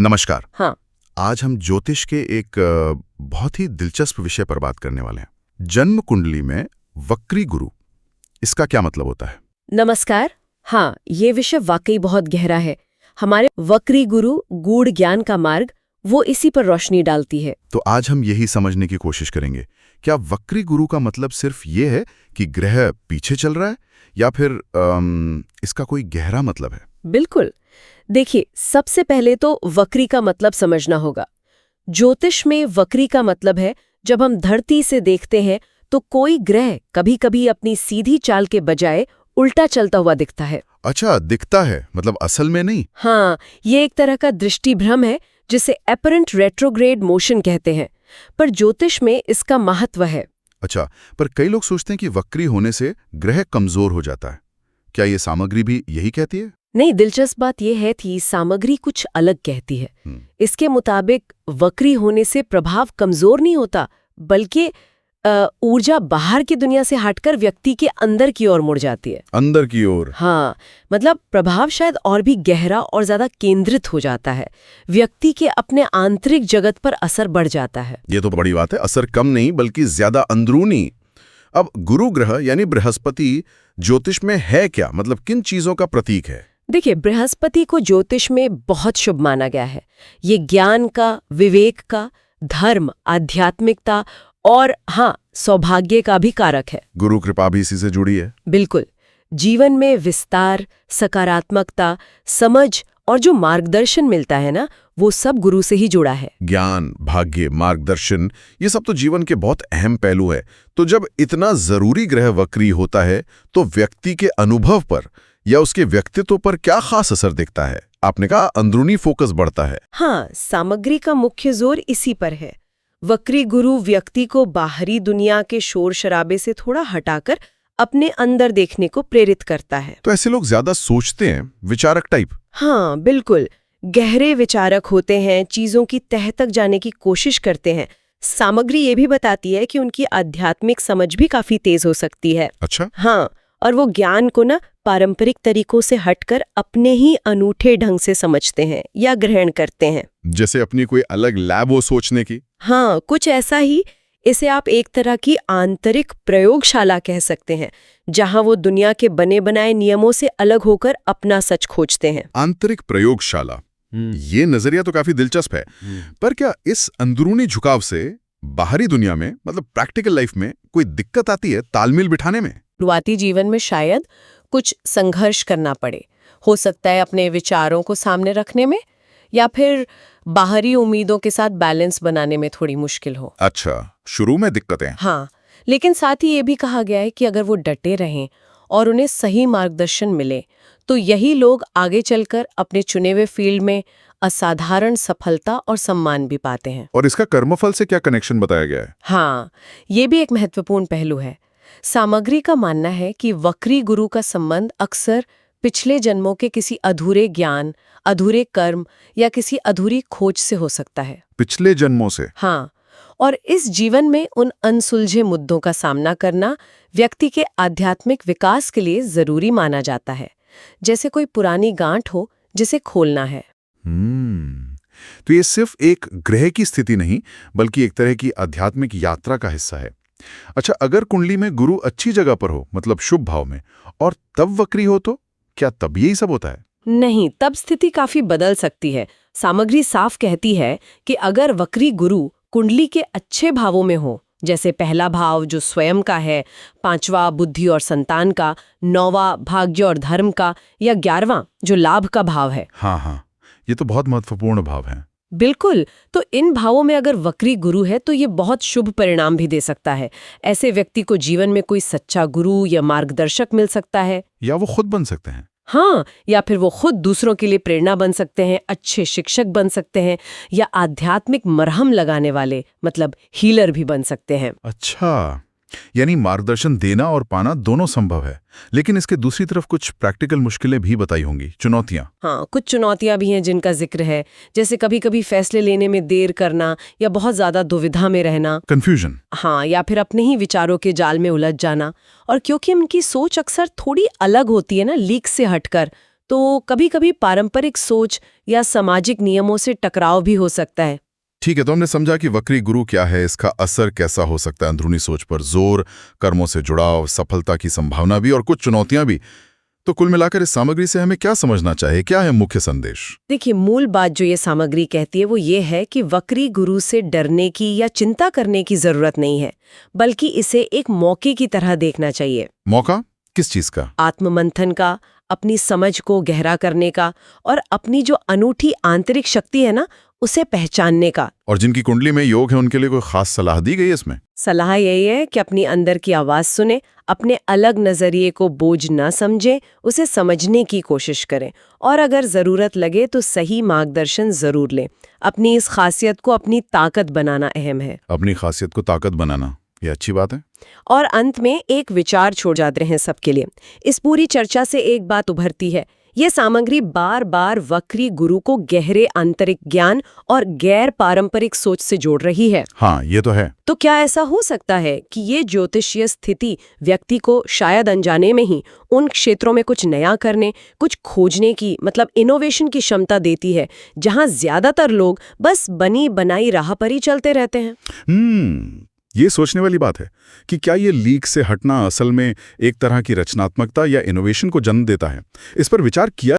नमस्कार। हाँ। आज हम ज्योतिष के एक बहुत ही दिलचस्प विषय पर बात करने वाले हैं। जन्म कुंडली में वक्री गुरु, इसका क्या मतलब होता है? नमस्कार। हाँ, ये विषय वाकई बहुत गहरा है। हमारे वक्री गुरु गूढ़ ज्ञान का मार्ग वो इसी पर रोशनी डालती है। तो आज हम यही समझने की कोशिश करेंगे, क्या वक्री गुरु का मतलब सिर्फ ये है कि ग्रह पीछे चल रहा है या फिर इसका कोई गहरा मतलब है? बिल्कुल। देखिए, सबसे पहले तो वक्री का मतलब समझना होगा। ज्योतिष में वक्री का मतलब है जब हम धरती से देखते हैं तो कोई ग्रह कभी-कभी अपनी सीधी चाल के बजाय उल्टा चलता हुआ दिखता है। अच्छा, दिखता है, मतलब असल में नहीं? हाँ, ये एक तरह का दृष्टिभ्रम है जिसे एपरेंट रेट्रोग्रेड मोशन कहते हैं, पर ज्योतिष में इसका महत्व है। अच्छा, पर कई लोग सोचते हैं कि वक्री होने से ग्रह कमजोर हो जाता है। क्या ये सामग्री भी यही कहती है? नहीं, दिलचस्प बात यह है कि सामग्री कुछ अलग कहती है। इसके मुताबिक वक्री होने से प्रभाव कमजोर नहीं होता, बल्कि ऊर्जा बाहर की दुनिया से हटकर व्यक्ति के अंदर की ओर मुड़ जाती है। अंदर की ओर? हाँ, मतलब प्रभाव शायद और भी गहरा और ज्यादा केंद्रित हो जाता है। व्यक्ति के अपने आंतरिक जगत पर असर बढ़ जाता है। ये तो बड़ी बात है, असर कम नहीं बल्कि ज्यादा अंदरूनी। अब गुरु ग्रह यानी बृहस्पति ज्योतिष में है क्या, मतलब किन चीजों का प्रतीक है? देखिए, बृहस्पति को ज्योतिष में बहुत शुभ माना गया है। ये ज्ञान का, विवेक का, धर्म, आध्यात्मिकता और हाँ, सौभाग्य का भी कारक है। गुरु कृपा भी इसी से जुड़ी है? बिल्कुल। जीवन में विस्तार, सकारात्मकता, समझ और जो मार्गदर्शन मिलता है ना, वो सब गुरु से ही जुड़ा है। ज्ञान, भाग्य, मार्गदर्शन, ये सब तो जीवन के बहुत अहम पहलू है। तो जब इतना जरूरी ग्रह वक्री होता है तो व्यक्ति के अनुभव पर या उसके व्यक्तित्व पर क्या खास असर दिखता है? आपने कहा अंदरूनी फोकस बढ़ता है। हाँ, सामग्री का मुख्य जोर इसी पर है। वक्री गुरु व्यक्ति को बाहरी दुनिया के शोर शराबे से थोड़ा हटाकर अपने अंदर देखने को प्रेरित करता है। तो ऐसे लोग ज्यादा सोचते हैं, विचारक टाइप? हाँ, बिल्कुल। गहरे विचारक होते हैं, चीजों की तह तक जाने की कोशिश करते हैं। सामग्री ये भी बताती है कि उनकी आध्यात्मिक समझ भी काफी तेज हो सकती है। अच्छा। हाँ, और वो ज्ञान को ना पारंपरिक तरीकों से हटकर अपने ही अनूठे ढंग से समझते हैं या ग्रहण करते हैं। जैसे अपनी कोई अलग लैब हो सोचने की? हाँ, कुछ ऐसा ही। इसे आप एक तरह की आंतरिक प्रयोगशाला कह सकते हैं, जहां वो दुनिया के बने बनाए नियमों से अलग होकर अपना सच खोजते हैं। आंतरिक प्रयोगशाला, ये नजरिया तो काफी दिलचस्प है। पर क्या इस अंदरूनी झुकाव से बाहरी दुनिया में, मतलब प्रैक्टिकल लाइफ में, कोई दिक्कत आती है तालमेल बिठाने में? शुरुआती जीवन में शायद कुछ संघर्ष करना पड़े। हो सकता है अपने विचारों को सामने रखने में, या फिर बाहरी उम्मीदों के साथ बैलेंस बनाने में थोड़ी मुश्किल हो। अच्छा, शुरू में दिक्कतें? हाँ, लेकिन साथ ही ये भी कहा गया है कि अगर वो डटे रहें और उन्हें सही मार्गदर्शन मिले, तो यही लोग आगे चलकर अपने चुने हुए फील्ड में असाधारण सफलता और सम्मान भी पाते हैं। और इसका कर्मफल से क्या कनेक्शन बताया गया है? हाँ, ये भी एक महत्वपूर्ण पहलू है। सामग्री का मानना है कि वक्री गुरु का संबंध अक्सर पिछले जन्मों के किसी अधूरे ज्ञान, अधूरे कर्म या किसी अधूरी खोज से हो सकता है। पिछले जन्मों से? हाँ, और इस जीवन में उन अनसुलझे मुद्दों का सामना करना व्यक्ति के आध्यात्मिक विकास के लिए जरूरी माना जाता है, जैसे कोई पुरानी गांठ हो जिसे खोलना है। तो ये सिर्फ एक ग्रह की स्थिति नहीं, बल्कि एक तरह की आध्यात्मिक यात्रा का हिस्सा है। अच्छा, अगर कुंडली में गुरु अच्छी जगह पर हो, मतलब शुभ भाव में, और तब वक्री हो, तो क्या तब यही सब होता है? नहीं, तब स्थिति काफी बदल सकती है। सामग्री साफ कहती है कि अगर वक्री गुरु कुंडली के अच्छे भावों में हो, जैसे पहला भाव जो स्वयं का है, 5वां बुद्धि और संतान का, 9वां भाग्य और धर्म का, या 11वां जो लाभ का भाव है। हाँ, ये तो बहुत महत्वपूर्ण भाव है। बिल्कुल। तो इन भावों में अगर वक्री गुरु है तो ये बहुत शुभ परिणाम भी दे सकता है। ऐसे व्यक्ति को जीवन में कोई सच्चा गुरु या मार्गदर्शक मिल सकता है, या वो खुद बन सकते हैं। हाँ, या फिर वो खुद दूसरों के लिए प्रेरणा बन सकते हैं, अच्छे शिक्षक बन सकते हैं, या आध्यात्मिक मरहम लगाने वाले, मतलब हीलर भी बन सकते हैं। अच्छा, यानी मार्गदर्शन देना और पाना दोनों संभव है। लेकिन इसके दूसरी तरफ कुछ प्रैक्टिकल मुश्किलें भी बताई होंगी, चुनौतियां। हाँ, कुछ चुनौतियां भी हैं जिनका जिक्र है, जैसे कभी-कभी फैसले लेने में देर करना या बहुत ज्यादा दुविधा में रहना, कंफ्यूजन। हाँ, या फिर अपने ही विचारों के जाल में उलझ जाना। और क्योंकि उनकी सोच अक्सर थोड़ी अलग होती है ना, लीक से हटकर, तो कभी-कभी पारंपरिक सोच या सामाजिक नियमों से टकराव भी हो सकता है। ठीक है, तो हमने समझा कि वक्री गुरु क्या है, इसका असर कैसा हो सकता है अंदरूनी सोच पर, जोर, कर्मों से जुड़ाव, सफलता की संभावना भी और कुछ चुनौतियां भी। तो कुल मिलाकर इस सामग्री से हमें क्या समझना चाहिए, क्या है मुख्य संदेश? देखिए, मूल बात जो ये सामग्री कहती है वो ये है कि वक्री गुरु से डरने की या चिंता करने की जरूरत नहीं है, बल्कि इसे एक मौके की तरह देखना चाहिए। मौका किस चीज का? आत्ममंथन का, अपनी समझ को गहरा करने का और अपनी जो अनूठी आंतरिक शक्ति है ना, उसे पहचानने का। और जिनकी कुंडली में योग है उनके लिए कोई खास सलाह दी गई है इसमें? सलाह यही है कि अपनी अंदर की आवाज सुने, अपने अलग नजरिए को बोझ न समझें, उसे समझने की कोशिश करें और अगर जरूरत लगे तो सही मार्गदर्शन जरूर लें। अपनी इस खासियत को अपनी ताकत बनाना अहम है। अपनी खासियत को ताकत बनाना, ये अच्छी बात है। और अंत में एक विचार छोड़ जाते हैं सबके लिए। इस पूरी चर्चा से एक बात उभरती है, ये सामग्री बार बार वक्री गुरु को गहरे आंतरिक ज्ञान और गैर पारंपरिक सोच से जोड़ रही है। हाँ, ये तो है। तो क्या ऐसा हो सकता है कि ये ज्योतिषीय स्थिति व्यक्ति को शायद अनजाने में ही उन क्षेत्रों में कुछ नया करने, कुछ खोजने की, मतलब इनोवेशन की क्षमता देती है, जहां ज्यादातर लोग बस बनी बनाई राह पर ही चलते रहते हैं? ये सोचने वाली बात है कि क्या ये लीक से हटना असल में एक तरह की रचनात्मकता या इनोवेशन को जन्म देता है। इस पर विचार किया